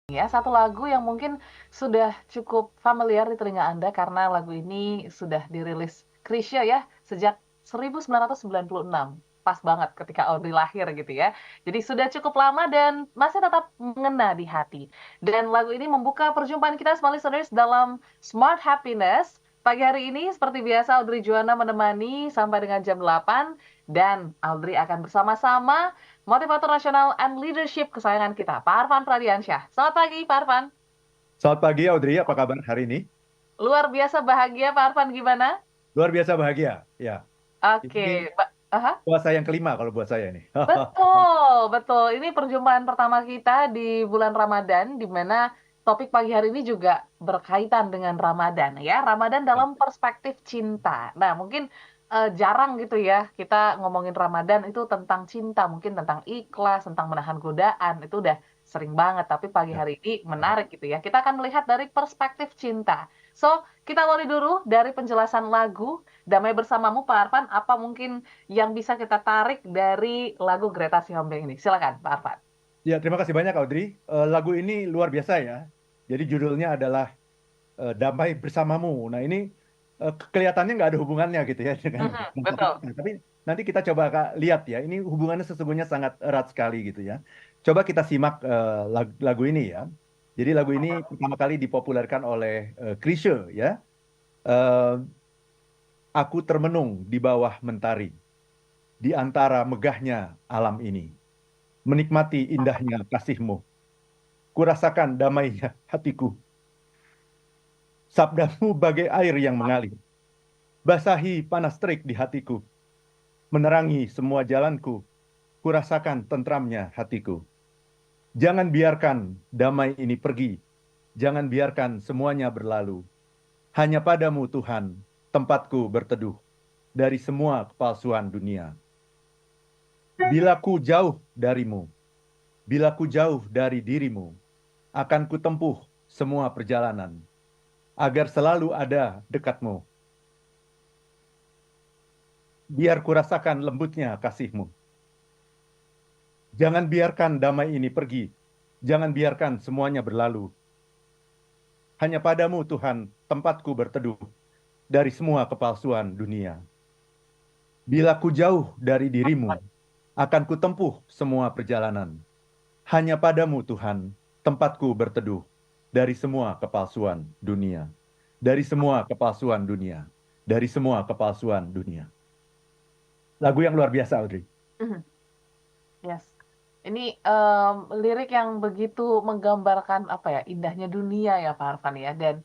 Ya, satu lagu yang mungkin sudah cukup familiar di telinga Anda karena lagu ini sudah dirilis Chrisye ya sejak 1996. Pas banget ketika Audrey lahir gitu ya. Jadi sudah cukup lama dan masih tetap mengena di hati. Dan lagu ini membuka perjumpaan kita semua listeners dalam Smart Happiness. Pagi hari ini seperti biasa Audrey Juana menemani sampai dengan jam 8 dan Audrey akan bersama-sama motivator nasional and leadership kesayangan kita, Pak Arfan Pradiansyah. Selamat pagi, Pak Arfan. Selamat pagi Audrey, apa kabar hari ini? Luar biasa bahagia, Pak Arfan gimana? Luar biasa bahagia. Ya, ini Oke, Aha. puasa yang kelima kalau buat saya ini. Betul, betul. Ini perjumpaan pertama kita di bulan Ramadan, di mana topik pagi hari ini juga berkaitan dengan Ramadan ya. Ramadan dalam perspektif cinta. Nah, mungkin jarang gitu ya kita ngomongin Ramadan itu tentang cinta, mungkin tentang ikhlas, tentang menahan godaan, itu udah sering banget. Tapi pagi Ya. hari ini menarik gitu ya. Kita akan melihat dari perspektif cinta. So, kita mulai dulu dari penjelasan lagu Damai Bersamamu, Pak Arfan. Apa mungkin yang bisa kita tarik dari lagu Greta Sihombing ini? Silakan, Pak Arfan. Ya, terima kasih banyak Audrey. Lagu ini luar biasa ya. Jadi judulnya adalah Damai Bersamamu. Nah ini kelihatannya nggak ada hubungannya gitu ya dengan Mhm, topik betul. kita. Tapi nanti kita coba lihat ya. Ini hubungannya sesungguhnya sangat erat sekali gitu ya. Coba kita simak lagu ini ya. Jadi lagu ini pertama kali dipopulerkan oleh Chrisye ya. Eh, Aku termenung di bawah mentari, di antara megahnya alam ini, menikmati indahnya kasihmu. Kurasakan damainya hatiku, sabdamu bagai air yang mengalir, basahi panas terik di hatiku, menerangi semua jalanku, kurasakan tentramnya hatiku. Jangan biarkan damai ini pergi, jangan biarkan semuanya berlalu. Hanya padamu Tuhan, tempatku berteduh dari semua kepalsuan dunia. Bila ku jauh darimu, bila ku jauh dari dirimu, akan kutempuh semua perjalanan, agar selalu ada dekatmu. Biar kurasakan lembutnya kasihmu. Jangan biarkan damai ini pergi, jangan biarkan semuanya berlalu. Hanya padamu Tuhan, tempatku berteduh dari semua kepalsuan dunia. Bila ku jauh dari dirimu, akan kutempuh semua perjalanan. Hanya padamu Tuhan, tempatku berteduh dari semua kepalsuan dunia. Dari semua kepalsuan dunia. Dari semua kepalsuan dunia. Lagu yang luar biasa, Audrey. Mhm, yes. Ini lirik yang begitu menggambarkan apa ya indahnya dunia ya Pak Arfan ya dan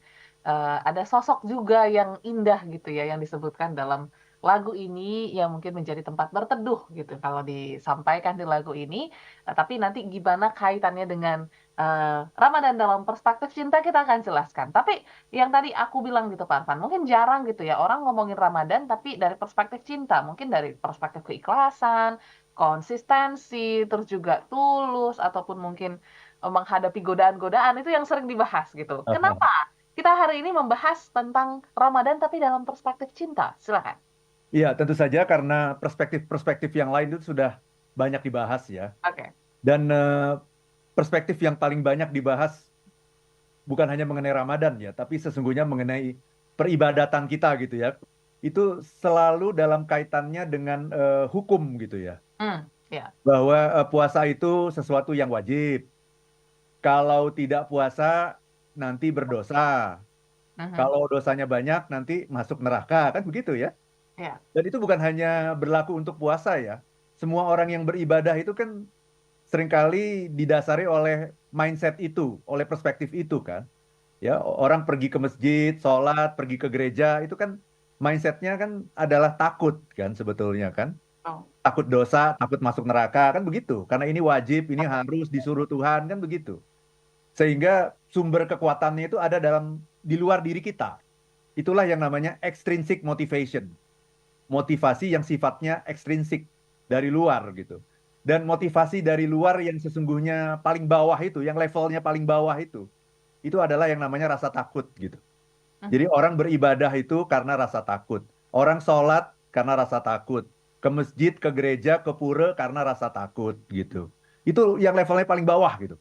ada sosok juga yang indah gitu ya yang disebutkan dalam lagu ini yang mungkin menjadi tempat berteduh gitu kalau disampaikan di lagu ini. Tapi nanti gimana kaitannya dengan Ramadan dalam perspektif cinta kita akan jelaskan. Tapi yang tadi aku bilang gitu Pak Arfan, mungkin jarang gitu ya orang ngomongin Ramadan tapi dari perspektif cinta, mungkin dari perspektif keikhlasan, konsistensi, terus juga tulus, ataupun mungkin menghadapi godaan-godaan itu yang sering dibahas gitu. Kenapa kita hari ini membahas tentang Ramadan tapi dalam perspektif cinta? Silakan. Iya, tentu saja karena perspektif-perspektif yang lain itu sudah banyak dibahas ya. Oke. Dan perspektif yang paling banyak dibahas bukan hanya mengenai Ramadan ya, tapi sesungguhnya mengenai peribadatan kita gitu ya. Itu selalu dalam kaitannya dengan hukum gitu ya. Ya. Bahwa puasa itu sesuatu yang wajib. Kalau tidak puasa nanti berdosa. Mhm. Kalau dosanya banyak nanti masuk neraka, kan begitu ya. Ya. Dan itu bukan hanya berlaku untuk puasa ya. Semua orang yang beribadah itu kan seringkali didasari oleh mindset itu, oleh perspektif itu kan. Ya, orang pergi ke masjid, sholat, pergi ke gereja, itu kan mindsetnya kan adalah takut kan sebetulnya kan. Oh. Takut dosa, takut masuk neraka, kan begitu. Karena ini wajib, ini harus disuruh Tuhan, kan begitu. Sehingga sumber kekuatannya itu ada di luar diri kita. Itulah yang namanya extrinsic motivation. Motivasi yang sifatnya ekstrinsik dari luar gitu. Dan motivasi dari luar yang sesungguhnya paling bawah itu, yang levelnya paling bawah itu adalah yang namanya rasa takut gitu. Jadi Mhm. orang beribadah itu karena rasa takut. Orang sholat karena rasa takut. Ke masjid, ke gereja, ke pura karena rasa takut gitu. Itu yang levelnya paling bawah gitu.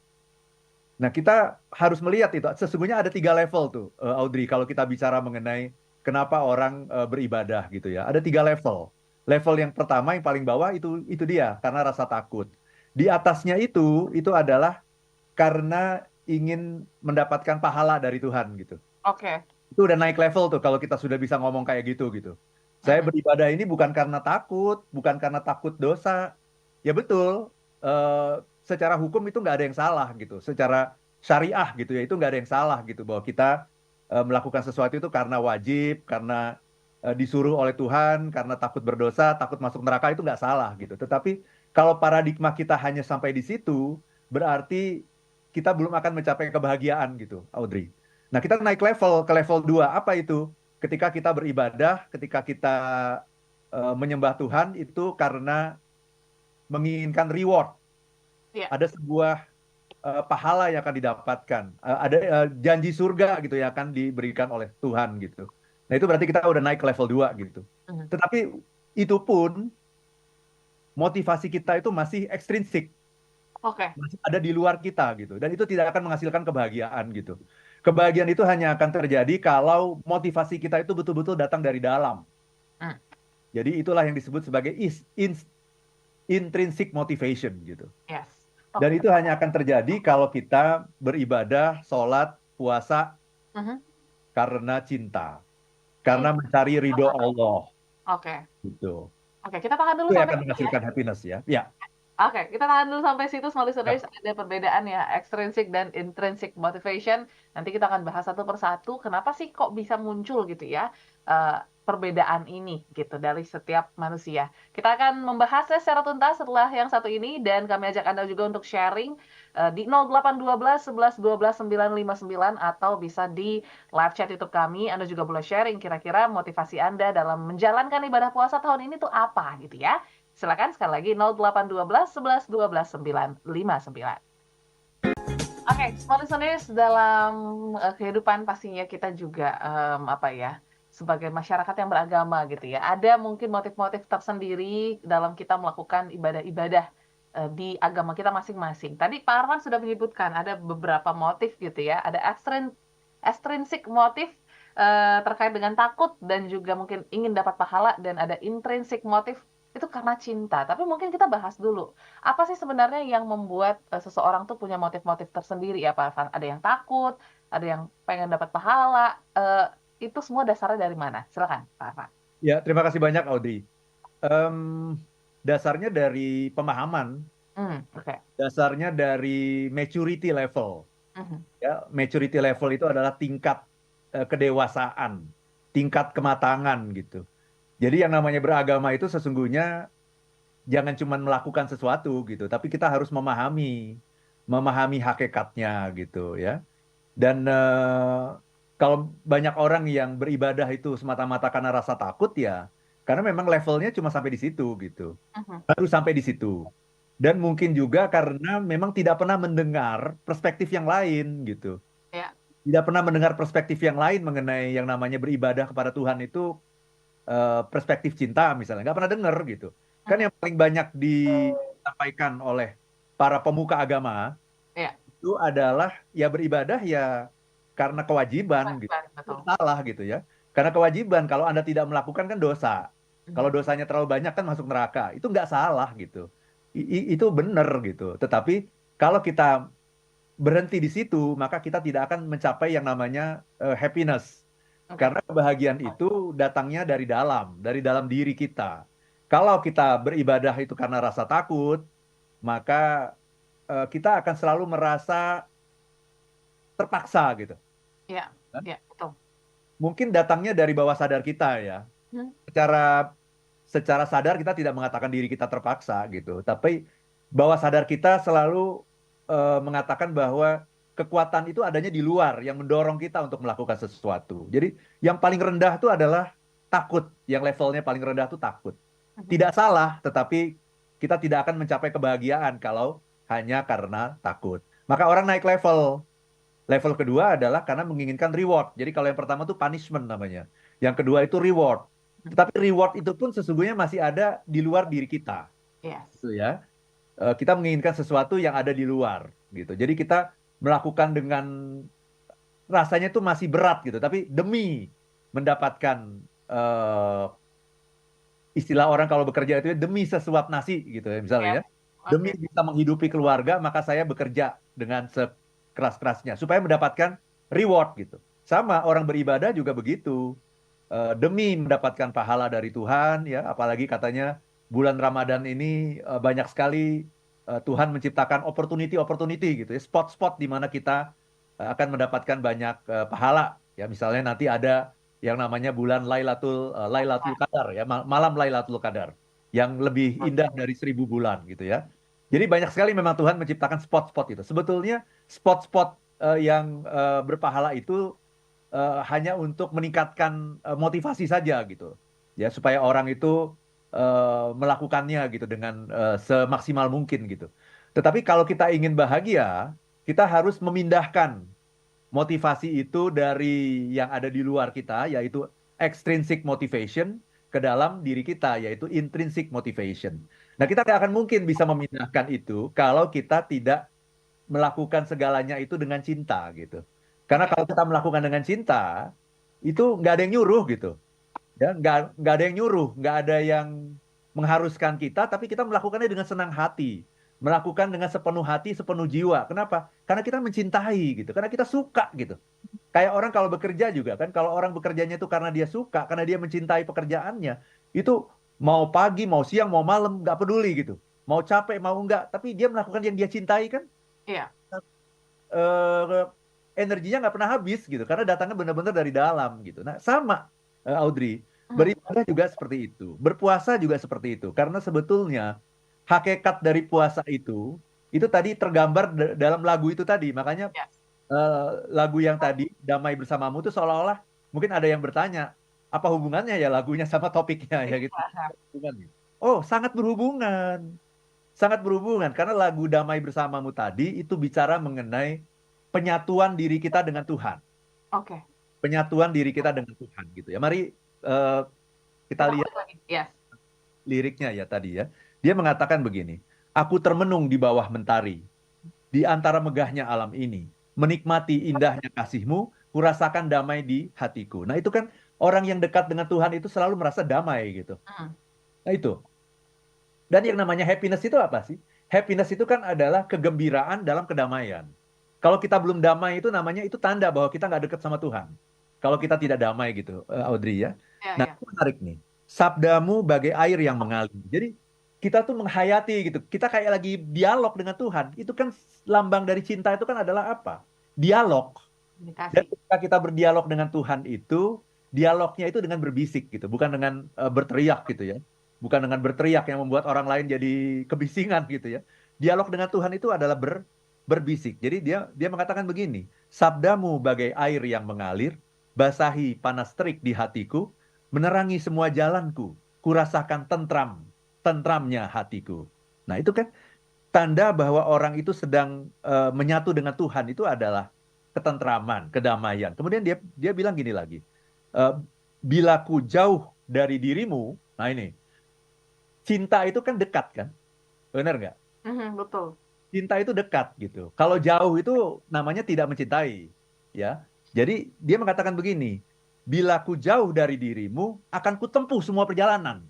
Nah, kita harus melihat itu. Sesungguhnya ada 3 level tuh, Audrey, kalau kita bicara mengenai kenapa orang beribadah gitu ya. Ada 3 level. Level yang pertama, yang paling bawah itu dia, karena rasa takut. Di atasnya itu adalah karena ingin mendapatkan pahala dari Tuhan gitu. Oke. Itu udah naik level tuh kalau kita sudah bisa ngomong kayak gitu gitu. Saya Mm-mm. beribadah ini bukan karena takut, bukan karena takut dosa. Ya betul, secara hukum itu nggak ada yang salah gitu. Secara syariah gitu ya, itu nggak ada yang salah gitu. Bahwa kita melakukan sesuatu itu karena wajib, karena disuruh oleh Tuhan, karena takut berdosa, takut masuk neraka itu nggak salah gitu. Tetapi kalau paradigma kita hanya sampai di situ, berarti kita belum akan mencapai kebahagiaan gitu, Audrey. Nah, kita naik level ke level 2. Apa itu? Ketika kita beribadah, ketika kita menyembah Tuhan itu karena menginginkan reward. Iya. Ada sebuah pahala yang akan didapatkan. Ada janji surga gitu ya akan diberikan oleh Tuhan gitu. Nah, itu berarti kita udah naik ke level 2 gitu. Mhm. Tetapi itu pun motivasi kita itu masih ekstrinsik, Oke. masih ada di luar kita gitu. Dan itu tidak akan menghasilkan kebahagiaan gitu. Kebahagiaan itu hanya akan terjadi kalau motivasi kita itu betul-betul datang dari dalam. Mm. Jadi itulah yang disebut sebagai intrinsic motivation gitu. Yes. Dan Oke. itu hanya akan terjadi kalau kita beribadah, sholat, puasa Mhm. karena cinta, Iya. karena mencari ridho Allah Oke. gitu. Oke, kita tahan dulu Itu yang sampai akan situ ya. menghasilkan happiness ya. Ya. Oke, kita tahan dulu sampai situ, small listeners. Yap. Ada perbedaan ya, extrinsic dan intrinsic motivation. Nanti kita akan bahas satu persatu. Kenapa sih kok bisa muncul gitu ya perbedaan ini gitu dari setiap manusia. Kita akan membahasnya secara tuntas setelah yang satu ini dan kami ajak Anda juga untuk sharing di 0812 11 12 959 atau bisa di live chat YouTube kami. Anda juga boleh sharing kira-kira motivasi Anda dalam menjalankan ibadah puasa tahun ini tuh apa gitu ya. Silakan sekali lagi 0812 11 12 959. Oke, small listeners, dalam kehidupan pastinya kita juga apa ya, sebagai masyarakat yang beragama gitu ya. Ada mungkin motif-motif tersendiri dalam kita melakukan ibadah-ibadah di agama kita masing-masing. Tadi Pak Arfan sudah menyebutkan ada beberapa motif gitu ya. Ada extrinsic motif terkait dengan takut dan juga mungkin ingin dapat pahala, dan ada intrinsic motif itu karena cinta. Tapi mungkin kita bahas dulu apa sih sebenarnya yang membuat seseorang tuh punya motif-motif tersendiri ya Pak Arfan? Ada yang takut, ada yang pengen dapat pahala. Itu semua dasarnya dari mana? Silakan Pak Arfan. Ya, terima kasih banyak Audrey. Em, dasarnya dari pemahaman, Oke. dasarnya dari maturity level. Mhm. Ya, maturity level itu adalah tingkat kedewasaan, tingkat kematangan gitu. Jadi yang namanya beragama itu sesungguhnya jangan cuma melakukan sesuatu gitu, tapi kita harus memahami hakikatnya gitu ya. Dan kalau banyak orang yang beribadah itu semata-mata karena rasa takut ya, karena memang levelnya cuma sampai di situ gitu, Mhm. baru sampai di situ. Dan mungkin juga karena memang tidak pernah mendengar perspektif yang lain gitu. Ya. Tidak pernah mendengar perspektif yang lain mengenai yang namanya beribadah kepada Tuhan itu perspektif cinta misalnya, nggak pernah dengar gitu. Kan Mhm. yang paling banyak disampaikan oleh para pemuka agama Ya. itu adalah ya beribadah ya karena kewajiban gitu. Betul. Itu Betul. salah gitu ya. Karena kewajiban kalau Anda tidak melakukan kan dosa. Kalau Mhm. dosanya terlalu banyak kan masuk neraka. Itu nggak salah gitu. Itu benar gitu. Tetapi kalau kita berhenti di situ, maka kita tidak akan mencapai yang namanya happiness. Oke. Karena kebahagiaan itu datangnya dari dalam diri kita. Kalau kita beribadah itu karena rasa takut, maka kita akan selalu merasa terpaksa gitu. Ya. Ya. Betul. Mungkin datangnya dari bawah sadar kita ya. Hmm. Secara secara sadar kita tidak mengatakan diri kita terpaksa gitu, tapi bawah sadar kita selalu mengatakan bahwa kekuatan itu adanya di luar yang mendorong kita untuk melakukan sesuatu. Jadi yang paling rendah itu adalah takut, yang levelnya paling rendah itu takut. Mhm. Tidak salah, tetapi kita tidak akan mencapai kebahagiaan kalau hanya karena takut. Maka orang naik level. Level kedua adalah karena menginginkan reward. Jadi kalau yang pertama itu punishment namanya. Yang kedua itu reward. Mhm. Tetapi reward itu pun sesungguhnya masih ada di luar diri kita. Yes. Gitu ya. Kita menginginkan sesuatu yang ada di luar gitu. Jadi kita melakukan dengan rasanya tuh masih berat gitu, tapi demi mendapatkan eh, istilah orang kalau bekerja itu ya, demi sesuap nasi gitu ya misalnya Yes. ya. Demi Oke. bisa menghidupi keluarga, maka saya bekerja dengan sekeras-kerasnya supaya mendapatkan reward gitu. Sama orang beribadah juga begitu. Demi mendapatkan pahala dari Tuhan ya, apalagi katanya bulan Ramadan ini banyak sekali Tuhan menciptakan opportunity gitu ya, spot-spot di mana kita akan mendapatkan banyak pahala ya, misalnya nanti ada yang namanya bulan Lailatul Qadar ya, malam Lailatul Qadar yang lebih indah dari 1.000 bulan gitu ya. Jadi banyak sekali memang Tuhan menciptakan spot-spot itu. Sebetulnya spot-spot yang berpahala itu hanya untuk meningkatkan motivasi saja gitu ya, supaya orang itu melakukannya gitu dengan semaksimal mungkin gitu. Tetapi kalau kita ingin bahagia, kita harus memindahkan motivasi itu dari yang ada di luar kita, yaitu extrinsic motivation, ke dalam diri kita, yaitu intrinsic motivation. Nah, kita tidak akan mungkin bisa memindahkan itu kalau kita tidak melakukan segalanya itu dengan cinta gitu. Karena Oke. kalau kita melakukan dengan cinta, itu nggak ada yang nyuruh gitu. Ya, nggak ada yang nyuruh, nggak ada yang mengharuskan kita, tapi kita melakukannya dengan senang hati, melakukan dengan sepenuh hati, sepenuh jiwa. Kenapa? Karena kita mencintai gitu, karena kita suka gitu. Kayak orang kalau bekerja juga kan, kalau orang bekerjanya itu karena dia suka, karena dia mencintai pekerjaannya, itu mau pagi, mau siang, mau malam, nggak peduli gitu. Mau capek, mau enggak, tapi dia melakukan yang dia cintai kan, Iya. eh, energinya nggak pernah habis gitu karena datangnya benar-benar dari dalam gitu. Nah, sama Audrey, Hmm. beribadah juga seperti itu, berpuasa juga seperti itu. Karena sebetulnya hakikat dari puasa itu tadi tergambar dalam lagu itu tadi. Makanya Yes. eh, lagu yang tadi Damai Bersamamu itu seolah-olah mungkin ada yang bertanya, apa hubungannya ya lagunya sama topiknya ya gitu. Iya. Hubungannya. Oh, sangat berhubungan. Sangat berhubungan karena lagu Damai Bersamamu tadi itu bicara mengenai penyatuan diri kita dengan Tuhan. Oke. Penyatuan diri kita dengan Tuhan gitu ya. Mari eh, kita Kita lihat kulik lagi. Yes. liriknya ya tadi ya. Dia mengatakan begini, aku termenung di bawah mentari, di antara megahnya alam ini, menikmati indahnya kasihmu, kurasakan damai di hatiku. Nah itu kan orang yang dekat dengan Tuhan itu selalu merasa damai gitu. Hmm. Nah itu. Dan yang namanya happiness itu apa sih? Happiness itu kan adalah kegembiraan dalam kedamaian. Kalau kita belum damai itu namanya itu tanda bahwa kita nggak dekat sama Tuhan. Kalau kita tidak damai gitu, Audrey ya. Iya, Nah, iya. itu menarik nih. Sabdamu bagai air yang mengalir. Jadi kita tuh menghayati gitu. Kita kayak lagi dialog dengan Tuhan. Itu kan lambang dari cinta itu kan adalah apa? Dialog. Dan Komunikasi. ketika kita berdialog dengan Tuhan itu, dialognya itu dengan berbisik gitu, bukan dengan berteriak gitu ya. Bukan dengan berteriak yang membuat orang lain jadi kebisingan gitu ya. Dialog dengan Tuhan itu adalah berbisik. Jadi dia mengatakan begini, sabdamu bagai air yang mengalir, basahi panas terik di hatiku, menerangi semua jalanku, kurasakan tentramnya hatiku. Nah, itu kan tanda bahwa orang itu sedang menyatu dengan Tuhan itu adalah ketentraman, kedamaian. Kemudian dia bilang gini lagi, eh, bila ku jauh dari dirimu, nah ini cinta itu kan dekat kan, benar nggak? Mhm, betul. Cinta itu dekat gitu. Kalau jauh itu namanya tidak mencintai, ya. Jadi dia mengatakan begini, bila ku jauh dari dirimu, akan ku tempuh semua perjalanan.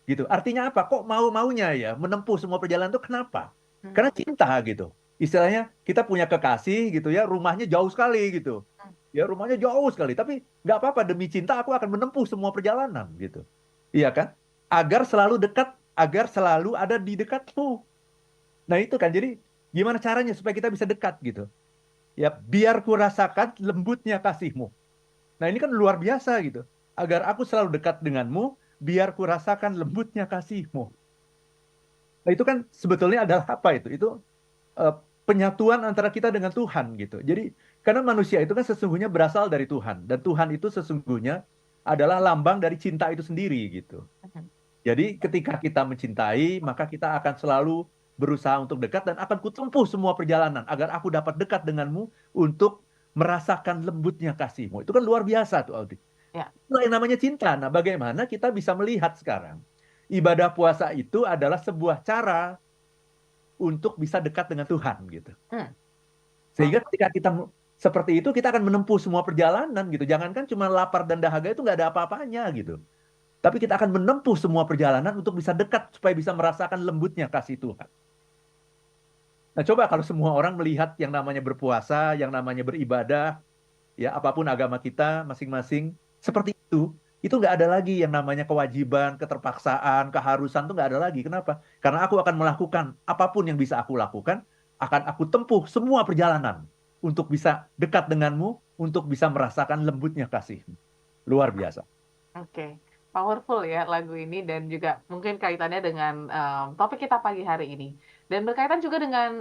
Gitu. Artinya apa? Kok mau-maunya ya menempuh semua perjalanan itu kenapa? Hmm. Karena cinta gitu. Istilahnya kita punya kekasih gitu ya, rumahnya jauh sekali gitu. Hmm. Ya rumahnya jauh sekali, tapi nggak apa-apa demi cinta aku akan menempuh semua perjalanan gitu. Iya kan? Agar selalu dekat, agar selalu ada di dekatmu. Nah itu kan, jadi gimana caranya supaya kita bisa dekat gitu? Ya biar ku rasakan lembutnya kasihmu. Nah ini kan luar biasa gitu. Agar aku selalu dekat denganmu, biar ku rasakan lembutnya kasihmu. Nah, itu kan sebetulnya adalah apa itu? Itu eh, penyatuan antara kita dengan Tuhan gitu. Jadi karena manusia itu kan sesungguhnya berasal dari Tuhan dan Tuhan itu sesungguhnya adalah lambang dari cinta itu sendiri gitu. Mhm. Jadi ketika kita mencintai, maka kita akan selalu berusaha untuk dekat dan akan kutempuh semua perjalanan agar aku dapat dekat denganmu untuk merasakan lembutnya kasihmu. Itu kan luar biasa tuh Audi. Ya. Itulah yang namanya cinta. Nah, bagaimana kita bisa melihat sekarang ibadah puasa itu adalah sebuah cara untuk bisa dekat dengan Tuhan gitu. Hmm. Sehingga ketika kita seperti itu, kita akan menempuh semua perjalanan gitu. Jangankan cuma lapar dan dahaga itu nggak ada apa-apanya gitu. Tapi kita akan menempuh semua perjalanan untuk bisa dekat supaya bisa merasakan lembutnya kasih Tuhan. Nah, coba kalau semua orang melihat yang namanya berpuasa, yang namanya beribadah, ya apapun agama kita masing-masing seperti itu nggak ada lagi yang namanya kewajiban, keterpaksaan, keharusan tuh nggak ada lagi. Kenapa? Karena aku akan melakukan apapun yang bisa aku lakukan, akan aku tempuh semua perjalanan untuk bisa dekat denganmu, untuk bisa merasakan lembutnya kasihmu. Luar biasa. Oke, powerful ya lagu ini dan juga mungkin kaitannya dengan topik kita pagi hari ini. Dan berkaitan juga dengan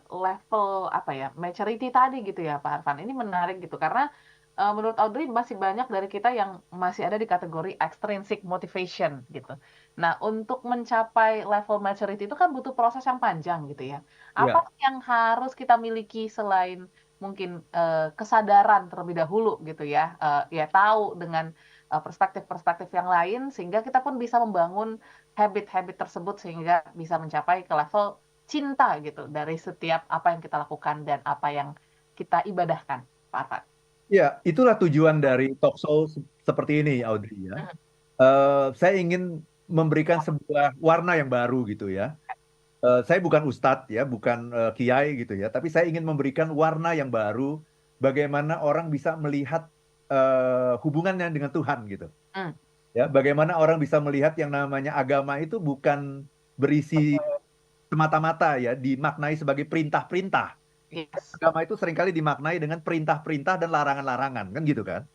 level apa ya, maturity tadi gitu ya Pak Arfan. Ini menarik gitu karena menurut Audrey masih banyak dari kita yang masih ada di kategori extrinsic motivation gitu. Nah, untuk mencapai level maturity itu kan butuh proses yang panjang gitu ya. Ya, Apa yang harus kita miliki selain mungkin kesadaran terlebih dahulu gitu ya, ya tahu dengan perspektif-perspektif yang lain sehingga kita pun bisa membangun habit-habit tersebut sehingga bisa mencapai ke level cinta gitu dari setiap apa yang kita lakukan dan apa yang kita ibadahkan, Pak Arfan. ya, itulah tujuan dari talk show seperti ini, Audrey ya. Mhm. Saya ingin memberikan sebuah warna yang baru gitu ya. Saya bukan ustadz ya, bukan kiai gitu ya, tapi saya ingin memberikan warna yang baru, bagaimana orang bisa melihat hubungannya dengan Tuhan gitu. Hmm. Ya, bagaimana orang bisa melihat yang namanya agama itu bukan berisi semata-mata ya, dimaknai sebagai perintah-perintah. Yes. Agama itu seringkali dimaknai dengan perintah-perintah dan larangan-larangan, kan gitu kan?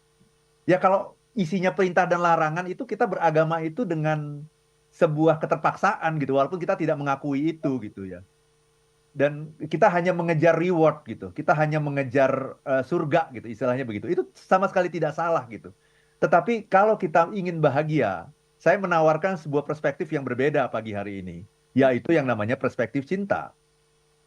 Ya kalau isinya perintah dan larangan itu kita beragama itu dengan sebuah keterpaksaan gitu, walaupun kita tidak mengakui itu gitu ya. Dan kita hanya mengejar reward gitu, kita hanya mengejar surga gitu, istilahnya begitu. Itu sama sekali tidak salah gitu. Tetapi kalau kita ingin bahagia, saya menawarkan sebuah perspektif yang berbeda pagi hari ini, yaitu yang namanya perspektif cinta.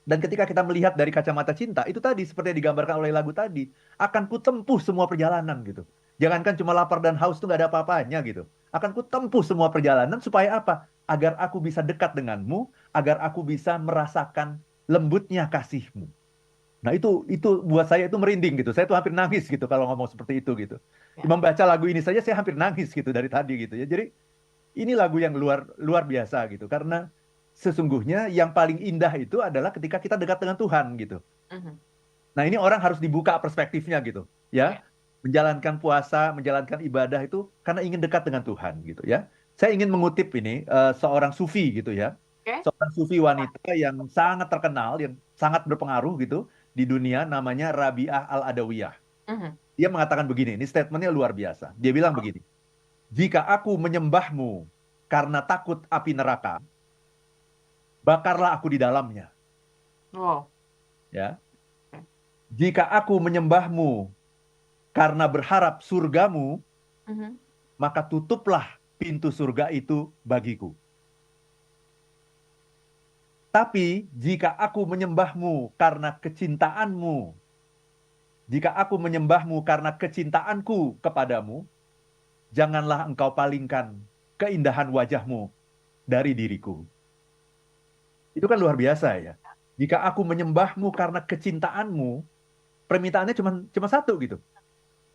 Dan ketika kita melihat dari kacamata cinta, itu tadi seperti yang digambarkan oleh lagu tadi, akan kutempuh semua perjalanan gitu. Jangankan cuma lapar dan haus itu nggak ada apa-apanya gitu. Akan kutempuh semua perjalanan supaya apa? Agar aku bisa dekat denganmu, agar aku bisa merasakan lembutnya kasihmu. Nah itu buat saya itu merinding gitu. Saya tuh hampir nangis gitu kalau ngomong seperti itu gitu. Ya. Membaca lagu ini saja saya hampir nangis gitu dari tadi gitu ya. Jadi ini lagu yang luar luar biasa gitu karena sesungguhnya yang paling indah itu adalah ketika kita dekat dengan Tuhan gitu. Mhm. Nah, ini orang harus dibuka perspektifnya gitu, ya. Ya. Menjalankan puasa, menjalankan ibadah itu karena ingin dekat dengan Tuhan gitu ya. Saya ingin mengutip ini seorang sufi gitu ya. Oke. Seorang sufi wanita yang sangat terkenal, yang sangat berpengaruh gitu di dunia namanya Rabi'ah Al-Adawiyah. Mhm. Dia mengatakan begini, ini statementnya luar biasa. Dia bilang begini, jika aku menyembahmu karena takut api neraka, bakarlah aku di dalamnya. Wow. Ya, Oke. jika aku menyembahmu karena berharap surgamu, Mhm. maka tutuplah pintu surga itu bagiku. Tapi jika aku menyembahmu karena kecintaanmu, jika aku menyembahmu karena kecintaanku kepadamu, janganlah engkau palingkan keindahan wajahmu dari diriku. Itu kan luar biasa ya. Jika aku menyembahmu karena kecintaanmu, permintaannya cuma satu gitu.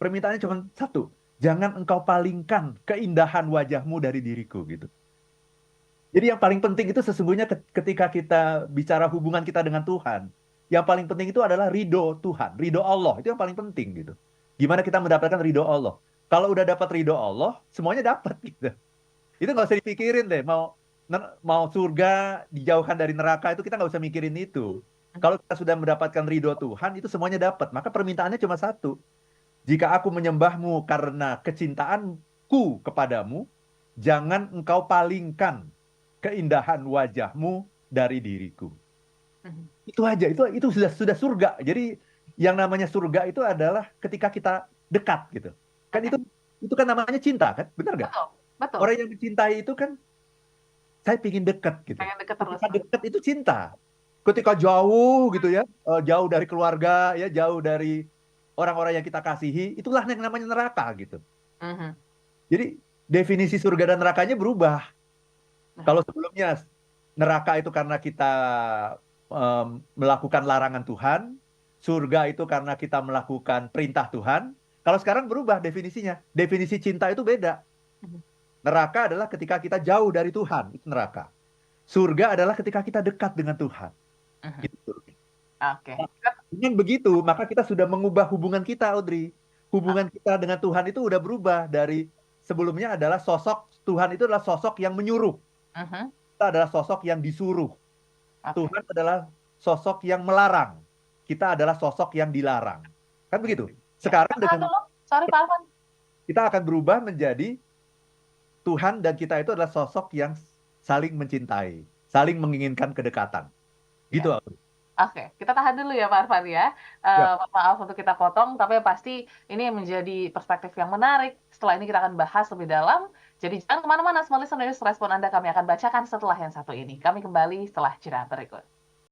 Permintaannya cuma satu. Jangan engkau palingkan keindahan wajahmu dari diriku gitu. Jadi yang paling penting itu sesungguhnya ketika kita bicara hubungan kita dengan Tuhan, yang paling penting itu adalah ridho Tuhan, ridho Allah. Itu yang paling penting gitu. Gimana kita mendapatkan ridho Allah? Kalau udah dapat ridho Allah, semuanya dapat gitu. Itu nggak usah dipikirin deh. Mau surga dijauhkan dari neraka itu kita nggak usah mikirin itu. Kalau kita sudah mendapatkan ridho Tuhan, itu semuanya dapat. Maka permintaannya cuma satu. Jika aku menyembahmu karena kecintaanku kepadamu, jangan engkau palingkan keindahan wajahmu dari diriku. Mhm. Itu aja, itu sudah surga. Jadi yang namanya surga itu adalah ketika kita dekat gitu. Kan Oke. itu kan namanya cinta kan, benar nggak? Betul. Betul. Orang yang mencintai itu kan saya pingin dekat gitu. Pengen deket terus. Ketika dekat itu cinta. Ketika jauh gitu ya, jauh dari keluarga ya, jauh dari orang-orang yang kita kasihi, itulah yang namanya neraka gitu. Mhm. Jadi definisi surga dan nerakanya berubah. Nah. Kalau sebelumnya neraka itu karena kita melakukan larangan Tuhan, surga itu karena kita melakukan perintah Tuhan. Kalau sekarang berubah definisinya. Definisi cinta itu beda. Mhm. Neraka adalah ketika kita jauh dari Tuhan, itu neraka. Surga adalah ketika kita dekat dengan Tuhan. Mhm. Gitu. Oke. Dengan begitu, maka kita sudah mengubah hubungan kita, Audrey. Hubungan kita dengan Tuhan itu udah berubah dari sebelumnya adalah sosok Tuhan itu adalah sosok yang menyuruh. Mhm. Kita adalah sosok yang disuruh. Oke. Tuhan adalah sosok yang melarang. Kita adalah sosok yang dilarang. Kan begitu? Sekarang Tahan dengan dulu. Sorry Pak Arfan. kita akan berubah menjadi Tuhan dan kita itu adalah sosok yang saling mencintai, saling menginginkan kedekatan. Gitu, Ya. Audrey. Oke, kita tahan dulu ya Pak Arfan ya. Ya. Maaf untuk kita potong, tapi pasti ini menjadi perspektif yang menarik. Setelah ini kita akan bahas lebih dalam. Jadi jangan kemana-mana, semua listeners, respon Anda kami akan bacakan setelah yang satu ini. Kami kembali setelah jeda berikut.